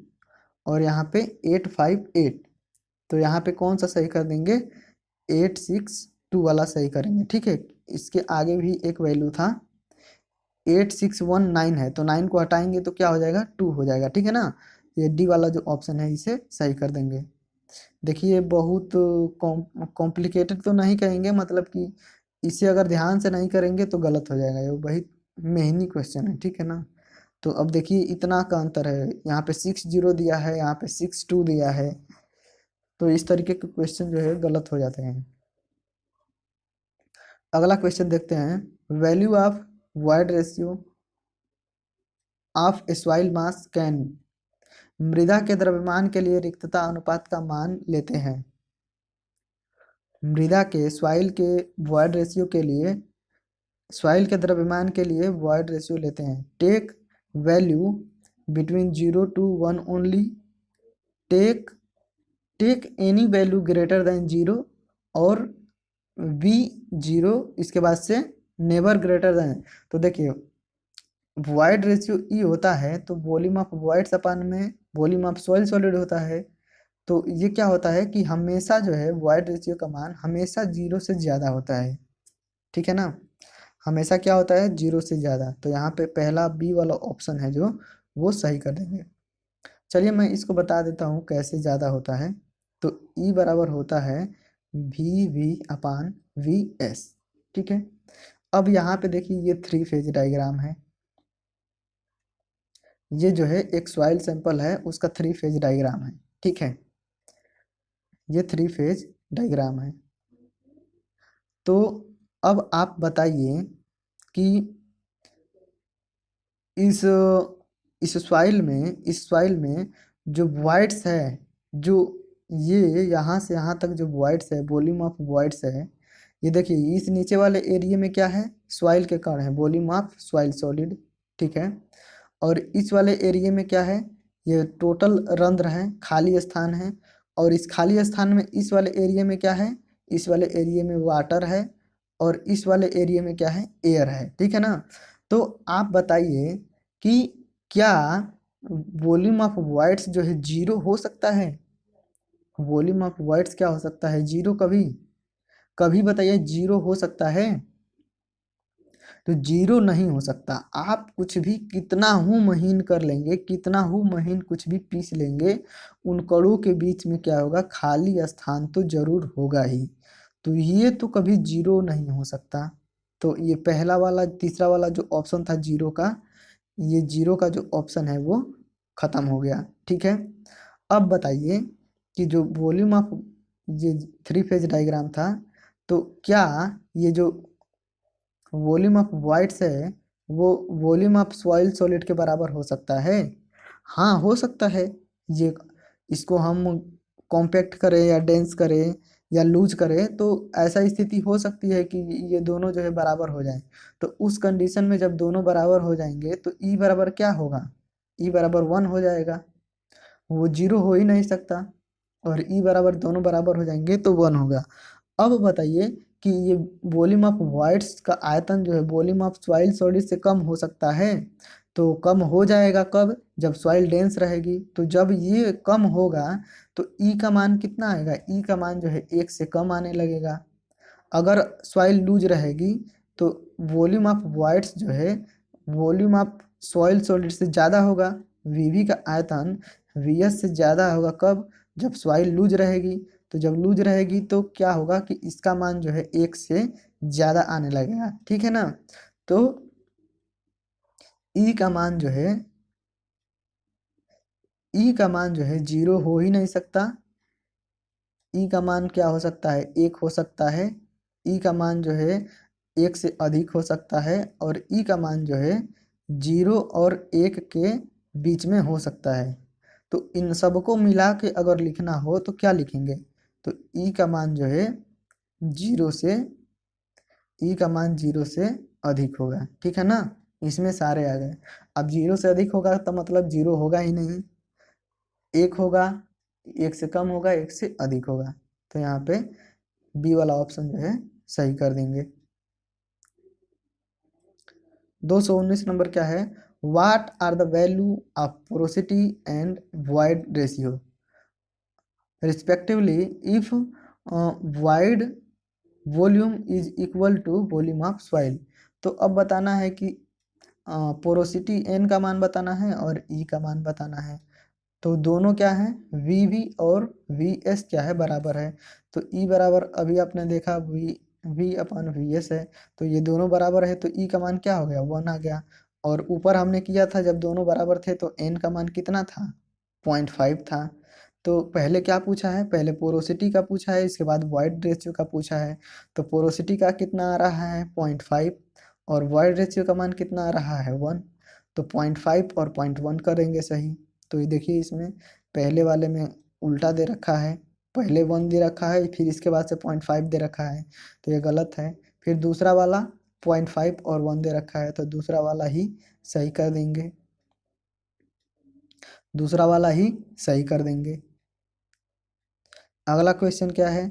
और यहाँ पे 858। तो यहाँ पे कौन सा सही कर देंगे, 862 वाला सही करेंगे, ठीक है। इसके आगे भी एक वैल्यू था 8619 है, तो 9 को हटाएंगे तो क्या हो जाएगा 2 हो जाएगा, ठीक है ना। ये डी वाला जो ऑप्शन है इसे सही कर देंगे। देखिए बहुत कॉम्प्लिकेटेड तो नहीं कहेंगे, मतलब कि इसे अगर ध्यान से नहीं करेंगे तो गलत हो जाएगा, ये वही मेहनी क्वेश्चन है, ठीक है ना। तो अब देखिए इतना का अंतर है, यहाँ पे 60 दिया है, यहाँ पे 62 दिया है। तो इस तरीके के क्वेश्चन जो है गलत हो जाते हैं। अगला क्वेश्चन देखते हैं, value of void ratio of soil mass can. मृदा के द्रव्यमान के लिए रिक्तता अनुपात का मान लेते हैं। मृदा के सॉइल के वॉइड रेशियो के लिए, सॉइल के द्रव्यमान के लिए वॉइड रेशियो लेते हैं। Take value between 0 to 1 only. Take any value greater than 0 और V0 इसके बाद से नेवर ग्रेटर देन। तो देखिए वॉइड रेशियो ई होता है, तो वॉल्यूम ऑफ वॉइड्स अपन में वॉल्यूम ऑफ सॉइल सॉलिड होता है। तो ये क्या होता है कि हमेशा जो है वॉइड रेशियो का मान हमेशा 0 से ज़्यादा होता है, ठीक है ना। हमेशा क्या होता है 0 से ज़्यादा। तो यहाँ पे पहला बी वाला ऑप्शन है जो वो सही कर देंगे। चलिए मैं इसको बता देता हूँ कैसे ज़्यादा होता है। तो ई बराबर होता है VV/VS, ठीक है। अब यहाँ पे देखिए ये 3 फेज डायग्राम है। ये जो है एक सॉइल सैंपल है, उसका 3 फेज डायग्राम है, ठीक है। ये 3 फेज डायग्राम है। तो अब आप बताइए कि इस सॉइल में जो वॉइड्स है, जो ये यहाँ से यहाँ तक जो वॉइड्स है, वॉल्यूम ऑफ वॉइड्स है, ये देखिए इस नीचे वाले एरिया में क्या है, सॉइल के कण है, वॉल्यूम ऑफ सॉइल सॉलिड, ठीक है। और इस वाले एरिया में क्या है, ये टोटल रंध्र है, खाली स्थान है। और इस खाली स्थान में इस वाले एरिया में क्या है, इस वाले एरिया में वाटर है और इस वाले एरिया में क्या है, एयर है, ठीक है ना। तो आप बताइए कि क्या वॉल्यूम ऑफ वॉइड्स जो है 0 हो सकता है। वॉल्यूम ऑफ वॉइड्स क्या हो सकता है 0, कभी कभी बताइए 0 हो सकता है। तो 0 नहीं हो सकता। आप कुछ भी कितना हूँ महीन कर लेंगे, कितना हूँ महीन कुछ भी पीस लेंगे, उन कणों के बीच में क्या होगा, खाली स्थान तो जरूर होगा ही। तो ये तो कभी 0 नहीं हो सकता। तो ये पहला वाला तीसरा वाला जो ऑप्शन था 0 का, ये 0 का जो ऑप्शन है वो खत्म हो गया, ठीक है। अब बताइए कि जो वॉल्यूम ऑफ ये 3 फेज डायग्राम था, तो क्या ये जो वॉल्यूम ऑफ वॉइड्स है वो वॉल्यूम ऑफ सॉइल सॉलिड के बराबर हो सकता है। हाँ हो सकता है। ये इसको हम कॉम्पैक्ट करें या डेंस करें या लूज करे तो ऐसा स्थिति हो सकती है कि ये दोनों जो है बराबर हो जाएं। तो उस कंडीशन में जब दोनों बराबर हो जाएंगे तो ई बराबर क्या होगा, ई बराबर 1 हो जाएगा, वो 0 हो ही नहीं सकता। और ई बराबर दोनों बराबर हो जाएंगे तो 1 होगा। अब बताइए कि ये वॉल्यूम ऑफ वाइड्स का आयतन जो है वॉल्यूम ऑफ सॉइल सॉलिड से कम हो सकता है। तो कम हो जाएगा कब, जब सॉइल डेंस रहेगी। तो जब ये कम होगा तो ई का मान कितना आएगा, ई का मान जो है 1 से कम आने लगेगा। अगर सॉइल लूज रहेगी तो वॉल्यूम ऑफ वाइड्स जो है वॉल्यूम ऑफ सॉइल सॉलिड से ज़्यादा होगा। वीवी का आयतन वीएस से ज़्यादा होगा कब, जब सॉइल लूज रहेगी। तो जब लूज रहेगी तो क्या होगा कि इसका मान जो है 1 से ज़्यादा आने लगेगा, ठीक है ना। तो ई का मान जो है ई का मान जो है 0 हो ही नहीं सकता। ई का मान क्या हो सकता है, 1 हो सकता है। ई का मान जो है 1 से अधिक हो सकता है। और ई का मान जो है 0 और 1 के बीच में हो सकता है। तो इन सबको मिला के अगर लिखना हो तो क्या लिखेंगे, तो ई का मान जो है 0 से ई का मान 0 से अधिक होगा, ठीक है ना। इसमें सारे आ गए। अब 0 से अधिक होगा तो मतलब 0 होगा ही नहीं, 1 होगा, 1 से कम होगा, 1 से अधिक होगा। तो यहाँ पे बी वाला ऑप्शन जो है सही कर देंगे। 219 नंबर क्या है, what are the value of porosity and void ratio respectively if void volume is equal to volume of soil. तो अब बताना है कि पोरोसिटी एन का मान बताना है और ई का मान बताना है। तो दोनों क्या है, वी वी और वी एस क्या है, बराबर है। तो ई बराबर अभी आपने देखा वी अपन वी एस है। तो ये दोनों बराबर है तो ई का मान क्या हो गया, 1 आ गया। और ऊपर हमने किया था जब दोनों बराबर थे तो एन का मान कितना था, 0.5 था। तो पहले क्या पूछा है, पहले पोरोसिटी का पूछा है, इसके बाद वॉइड रेशियो का पूछा है। तो पोरोसिटी का कितना आ रहा है 0.5 और वॉइड रेशियो का मान कितना आ रहा है 1। तो 0.5 और 0.1 करेंगे सही। तो ये देखिए इसमें पहले वाले में उल्टा दे रखा है, पहले 1 दे रखा है फिर इसके बाद से 0.5 दे रखा है, तो ये गलत है। फिर दूसरा वाला 0.5 और 1 दे रखा है तो दूसरा वाला ही सही कर देंगे, दूसरा वाला ही सही कर देंगे। अगला क्वेश्चन क्या है,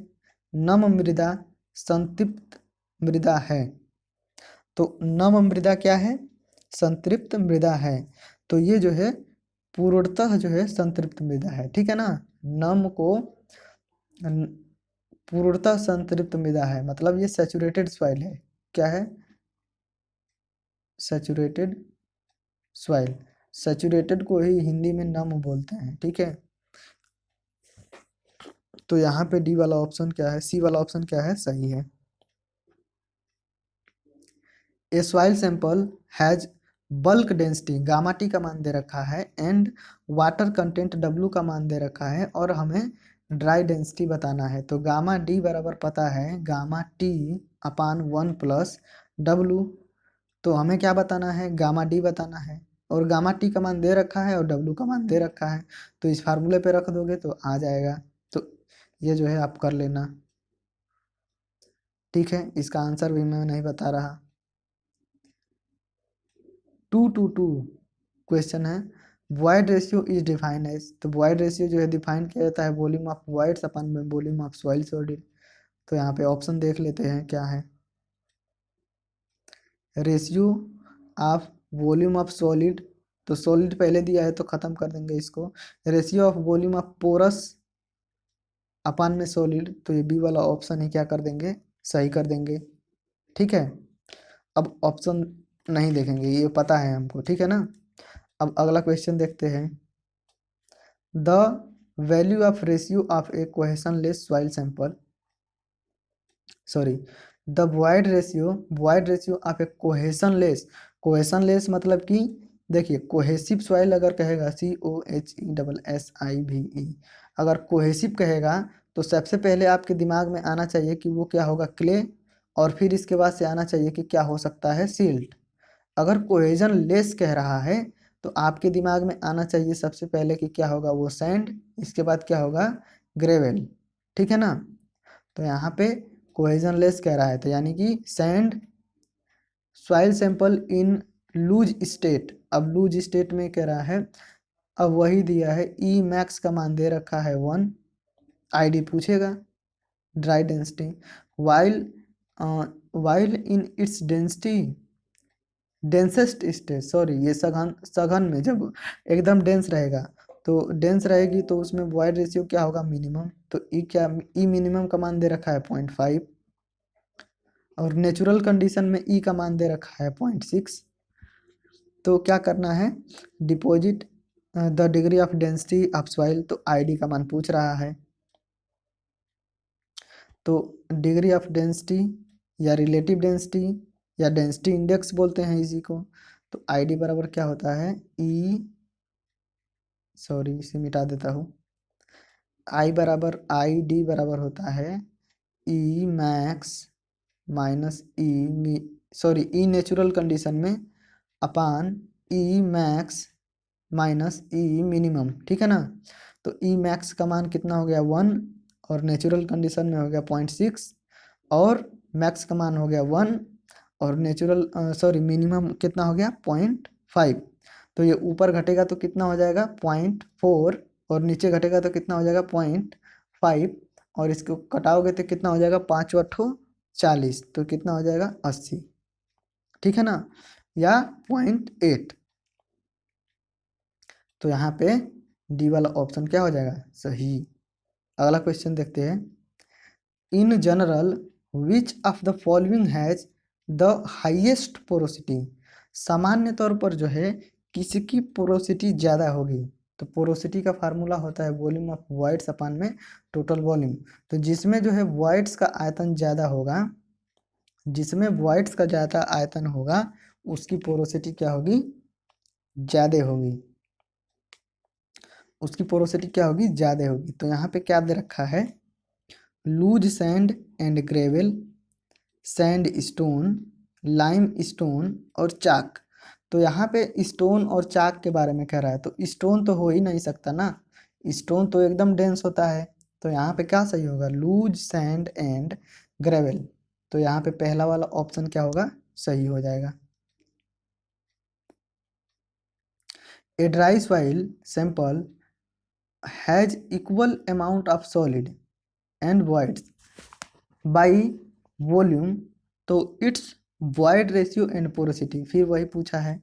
नम मृदा संतृप्त मृदा है। तो नम मृदा क्या है, संतृप्त मृदा है। तो ये जो है पूर्णतः जो है संतृप्त मृदा है, ठीक है ना। नम को पूर्णतः संतृप्त मृदा है मतलब ये सैचुरेटेड सॉइल है। क्या है, सैचुरेटेड सॉइल। सैचुरेटेड को ही हिंदी में नम बोलते हैं, ठीक है। तो यहाँ पे डी वाला ऑप्शन क्या है, सी वाला ऑप्शन क्या है, सही है। A soil sample has bulk density gamma T का मान दे रखा है एंड वाटर कंटेंट डब्लू का मान दे रखा है और हमें ड्राई डेंसिटी बताना है। तो गामा डी बराबर पता है gamma T upon 1 plus W. तो हमें क्या बताना है, गामा डी बताना है। और गामा टी का मान दे रखा है और डब्लू का मान दे रखा है तो इस फार्मूले पे रख दोगे तो आ जाएगा। तो ये जो है आप कर लेना, ठीक है। इसका आंसर भी मैं नहीं बता रहा। 2 to 2 क्वेश्चन है, void ratio is defined as. तो वॉइड रेशियो जो है डिफाइन किया जाता है volume of voids upon volume of soil solid. तो यहाँ पे ऑप्शन देख लेते हैं क्या है, ratio of volume of solid. तो सॉलिड पहले दिया है तो खत्म कर देंगे इसको। Ratio of volume of porous upon में सॉलिड। तो ये बी वाला ऑप्शन ही क्या कर देंगे, सही कर देंगे, ठीक है। अब ऑप्शन नहीं देखेंगे, ये पता है हमको, ठीक है ना। अब अगला क्वेश्चन देखते हैं, the value of ratio of a cohesionless soil sample sorry the void ratio of a cohesionless मतलब कि देखिए कोहेसिव सॉइल अगर कहेगा COHESSIVE, अगर कोहेसिव कहेगा तो सबसे पहले आपके दिमाग में आना चाहिए कि वो क्या होगा, क्ले। और फिर इसके बाद से आना चाहिए कि क्या हो सकता है, सिल्ट। अगर कोहेजन लेस कह रहा है तो आपके दिमाग में आना चाहिए सबसे पहले कि क्या होगा, वो सैंड। इसके बाद क्या होगा, ग्रेवल, ठीक है ना। तो यहाँ पे कोहेजन लेस कह रहा है, तो यानी कि sand soil sample in loose state. अब लूज स्टेट में कह रहा है, अब वही दिया है, ई मैक्स का मान दे रखा है 1, आईडी पूछेगा, dry density, while while in its density densest state, sorry ये सघन सघन में जब एकदम डेंस रहेगा, तो डेंस रहेगी तो उसमें वॉइड रेशियो क्या होगा, मिनिमम। तो ई क्या, ई मिनिमम का मान दे रखा है 0.5, और नेचुरल कंडीशन में ई का मान दे रखा है 0.6। तो क्या करना है, deposit the degree of density of soil, तो आईडी का मान पूछ रहा है। तो डिग्री ऑफ डेंसिटी या रिलेटिव डेंसिटी या डेंसिटी इंडेक्स बोलते हैं इसी को। तो आईडी बराबर क्या होता है, ई, सॉरी इसे मिटा देता हूँ, आई बराबर आई डी बराबर होता है ई मैक्स माइनस ई, सॉरी ई नेचुरल कंडीशन में अपान ई मैक्स माइनस ई मिनिमम, ठीक है ना। तो ई मैक्स का मान कितना हो गया 1, और नेचुरल कंडीशन में हो गया 0.6, और मैक्स का मान हो गया 1, और नेचुरल सॉरी मिनिमम कितना हो गया 0.5। तो ये ऊपर घटेगा तो कितना हो जाएगा 0.4, और नीचे घटेगा तो कितना हो जाएगा 0.5, और इसको कटाओगे तो कितना हो जाएगा 5 अट्ठो 40, तो कितना हो जाएगा 80, ठीक है ना, या 0.8। तो यहाँ पे डी वाला ऑप्शन क्या हो जाएगा, सही। अगला क्वेश्चन देखते हैं, in general which of the following has the highest porosity. सामान्य तौर पर जो है किसकी पोरोसिटी ज़्यादा होगी। तो पोरोसिटी का फार्मूला होता है वॉल्यूम ऑफ वॉइड्स अपान में टोटल वॉल्यूम। तो जिसमें जो है वॉइड्स का आयतन ज़्यादा होगा, जिसमें वॉइड्स का ज़्यादा आयतन होगा उसकी पोरोसिटी क्या होगी, ज़्यादा होगी, उसकी पोरोसिटी क्या होगी, ज़्यादा होगी। तो यहाँ पे क्या दे रखा है, loose sand and gravel, sandstone, limestone और चाक। तो यहाँ पे स्टोन और चाक के बारे में कह रहा है, तो स्टोन तो हो ही नहीं सकता ना, स्टोन तो एकदम डेंस होता है। तो यहाँ पे क्या सही होगा, लूज सैंड एंड ग्रेवल। तो यहाँ पे पहला वाला ऑप्शन क्या होगा, सही हो जाएगा। A dry soil sample has equal amount of solid and voids by volume, तो it's void ratio and porosity. फिर वही पूछा है,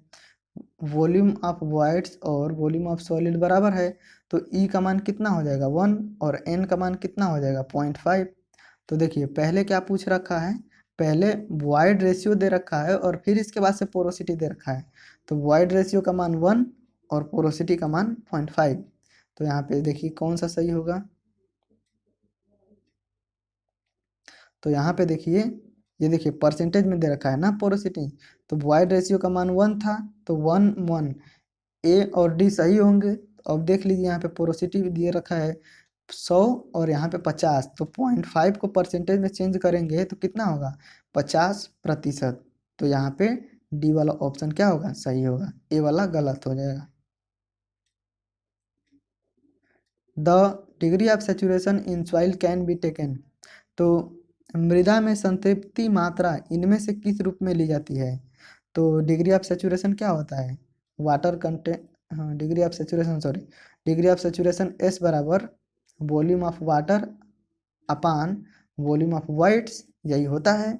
वॉल्यूम ऑफ voids और वॉल्यूम ऑफ सॉलिड बराबर है, तो ई का मान कितना हो जाएगा 1, और एन का मान कितना हो जाएगा 0.5। तो देखिए पहले क्या पूछ रखा है, पहले void रेशियो दे रखा है और फिर इसके बाद से पोरोसिटी दे रखा है। तो void रेशियो का मान 1 और पोरोसिटी का मान 0.5। तो यहाँ पे देखिए कौन सा सही होगा। तो यहाँ पे देखिए, ये देखिए परसेंटेज में दे रखा है ना पोरोसिटी, तो वॉइड रेशियो का मान 1 था, तो 1 1 ए और डी सही होंगे। तो अब देख लीजिए यहाँ पे पोरोसिटी भी दिए रखा है 100 और यहाँ पे 50, तो 0.5 को परसेंटेज में चेंज करेंगे तो कितना होगा 50%। तो यहाँ पे डी वाला ऑप्शन क्या होगा, सही होगा, ए वाला गलत हो जाएगा। The degree of saturation in soil can be taken, तो मृदा में संतृप्ति मात्रा इनमें से किस रूप में ली जाती है। तो डिग्री ऑफ सेचुरेशन क्या होता है, वाटर कंटेंट, हाँ degree of saturation, sorry degree of saturation S बराबर volume of water upon volume of voids, यही होता है।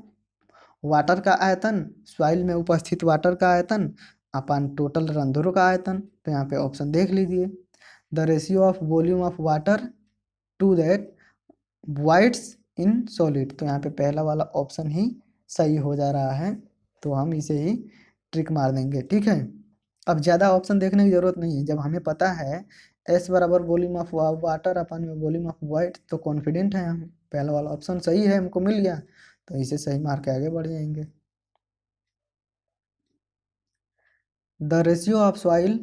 वाटर का आयतन, सॉइल में उपस्थित वाटर का आयतन अपान टोटल रंध्रों का आयतन। तो यहाँ पे ऑप्शन देख लीजिए, the ratio of volume of water to that voids in solid. तो यहाँ पे पहला वाला ऑप्शन ही सही हो जा रहा है, तो हम इसे ही ट्रिक मार देंगे, ठीक है। अब ज़्यादा ऑप्शन देखने की ज़रूरत नहीं है, जब हमें पता है एस बराबर वॉल्यूम ऑफ वाटर अपन में वॉल्यूम ऑफ वाइट, तो कॉन्फिडेंट है हम, पहला वाला ऑप्शन सही है, हमको मिल गया, तो इसे सही मार के आगे बढ़ जाएंगे। The ratio of soil,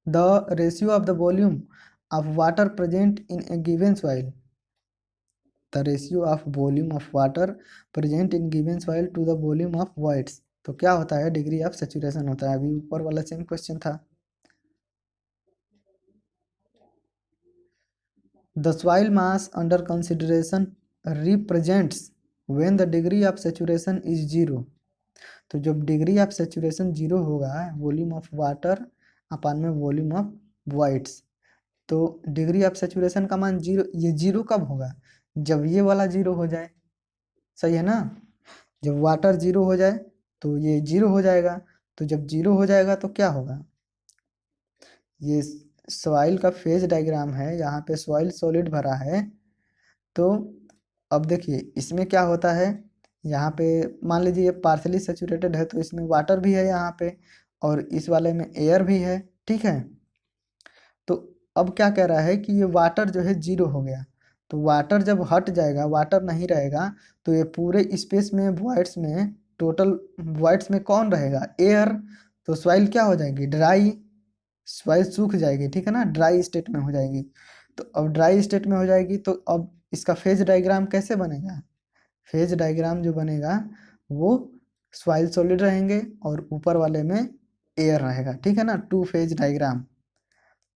the ratio of the volume of water present in a given soil, the ratio of volume of water present in given soil to the volume of voids. तो क्या होता है, degree of saturation होता है। अभी ऊपर वाला same question था। The soil mass under consideration represents when the degree of saturation is zero. तो जब डिग्री ऑफ सेचुरेशन जीरो होगा, वॉल्यूम ऑफ वाटर अपान में वॉल्यूम ऑफ वॉइड्स, तो डिग्री ऑफ सेचुरेशन का मान जीरो, ये जीरो कब होगा? जब ये वाला जीरो हो जाए, सही है ना? जब वाटर जीरो हो जाए तो ये जीरो हो जाएगा। तो जब जीरो हो जाएगा तो क्या होगा? ये सॉइल का फेज डायग्राम है, यहाँ पे सॉइल सॉलिड भरा है। तो अब देखिए इसमें क्या होता है, यहाँ पे मान लीजिए ये पार्शली सेचुरेटेड है तो इसमें वाटर भी है यहाँ पे, और इस वाले में एयर भी है, ठीक है। तो अब क्या कह रहा है कि ये वाटर जो है जीरो हो गया, तो वाटर जब हट जाएगा, वाटर नहीं रहेगा, तो ये पूरे स्पेस में वॉइड्स में, टोटल वॉइड्स में कौन रहेगा? एयर। तो सॉइल क्या हो जाएगी? ड्राई, सॉइल सूख जाएगी, ठीक है ना, ड्राई स्टेट में हो जाएगी। तो अब ड्राई स्टेट में हो जाएगी तो अब इसका फेज डायग्राम कैसे बनेगा? फेज डायग्राम जो बनेगा वो सॉइल सॉलिड रहेंगे और ऊपर वाले में एयर रहेगा, ठीक है ना, टू फेज डायग्राम।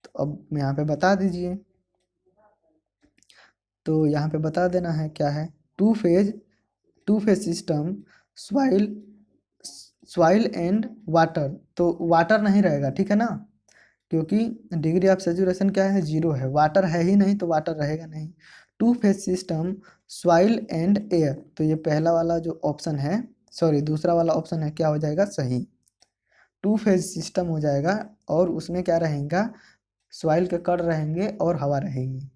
तो अब यहाँ पे बता दीजिए, तो यहाँ पे बता देना है क्या है, two phase system, soil soil and water. तो वाटर नहीं रहेगा, ठीक है ना, क्योंकि डिग्री ऑफ सेचुरेशन क्या है? जीरो है, वाटर है ही नहीं तो वाटर रहेगा नहीं। Two phase system, soil and air, तो ये पहला वाला जो ऑप्शन है, सॉरी दूसरा वाला ऑप्शन है, क्या हो जाएगा? सही। टू फेज सिस्टम हो जाएगा और उसमें क्या रहेगा? सॉइल के कण रहेंगे और हवा रहेगी।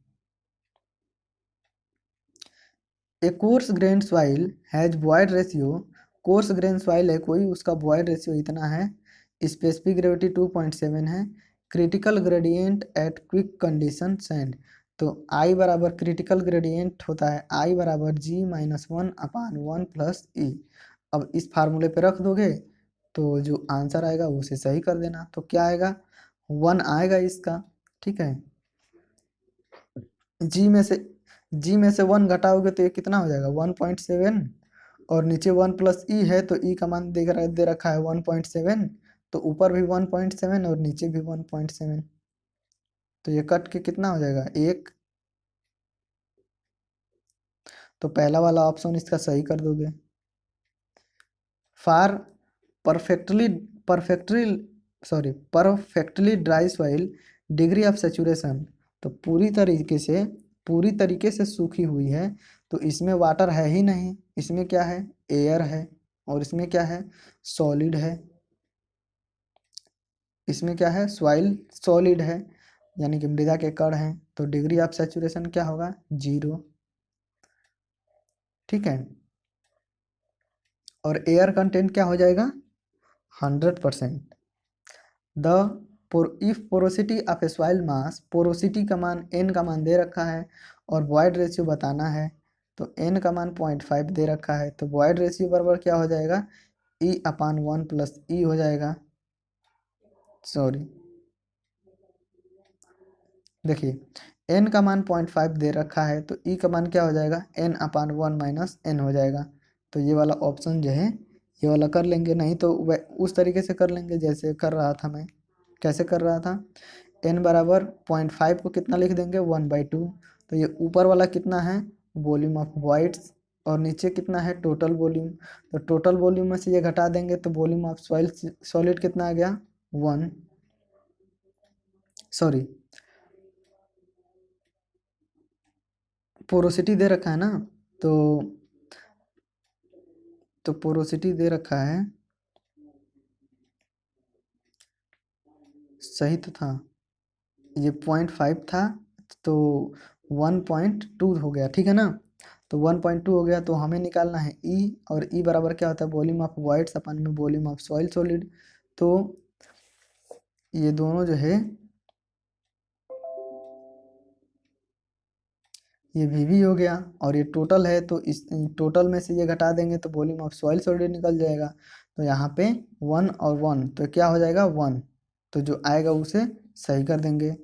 A coarse grain soil has void ratio, coarse grain soil है कोई, उसका बॉयड रेशियो इतना है, स्पेसिफिक ग्रेविटी 2.7 है, critical gradient at quick condition sand. तो आई बराबर क्रिटिकल ग्रेडियंट होता है आई बराबर G-1/1 + E। अब इस फार्मूले पे रख दोगे तो जो आंसर आएगा उसे सही कर देना। तो क्या आएगा? 1 आएगा इसका, ठीक है। जी में से जी में से 1 घटाओगे तो ये कितना हो जाएगा? 1.7, और नीचे 1 + E है तो E का मान दे रखा है 1.7, तो ऊपर भी 1.7 और नीचे भी 1.7, तो ये कट के कितना हो जाएगा? 1। तो पहला वाला ऑप्शन इसका सही कर दोगे। For perfectly perfectly perfectly dry soil, degree of saturation, तो पूरी तरीके से सूखी हुई है, तो इसमें वाटर है ही नहीं, इसमें क्या है? एयर है, और इसमें क्या है? सॉलिड है। इसमें क्या है? सॉइल सॉलिड है, यानी कि मृदा के कण हैं, तो डिग्री ऑफ सेचुरेशन क्या होगा? 0, ठीक है। और एयर कंटेंट क्या हो जाएगा? 100%। The if porosity of A soil mass, porosity का मान n का मान दे रखा है और वॉइड रेशियो बताना है, तो n का मान 0.5 दे रखा है, तो वॉइड रेशियो बराबर क्या हो जाएगा? E/1 + E हो जाएगा। सॉरी, देखिए n का मान 0.5 दे रखा है तो E का मान क्या हो जाएगा? n/1 - n हो जाएगा। तो ये वाला ऑप्शन जो है ये वाला कर लेंगे, नहीं तो वह उस तरीके से कर लेंगे जैसे कर रहा था मैं। कैसे कर रहा था? n बराबर 0.5 को कितना लिख देंगे? 1/2। तो ये ऊपर वाला कितना है? वॉल्यूम ऑफ वॉइड्स, और नीचे कितना है? Total volume. तो टोटल वॉल्यूम में से ये घटा देंगे तो वॉल्यूम ऑफ सॉलिड कितना आ गया? 1। सॉरी, पोरोसिटी दे रखा है ना, तो पोरोसिटी दे रखा है, सही तो था, ये 0.5 था, तो 1.2 हो गया, ठीक है ना। तो 1.2 हो गया तो हमें निकालना है E, और E बराबर क्या होता है? वॉल्यूम ऑफ वॉइड्स अपन में वॉल्यूम ऑफ सॉइल सॉलिड। तो ये दोनों जो है, ये VV हो गया और ये टोटल है, तो इस टोटल में से ये घटा देंगे तो वॉल्यूम ऑफ सॉइल सॉलिड निकल जाएगा। तो यहाँ पे 1 और 1, तो क्या हो जाएगा? 1। तो जो आएगा उसे सही कर देंगे।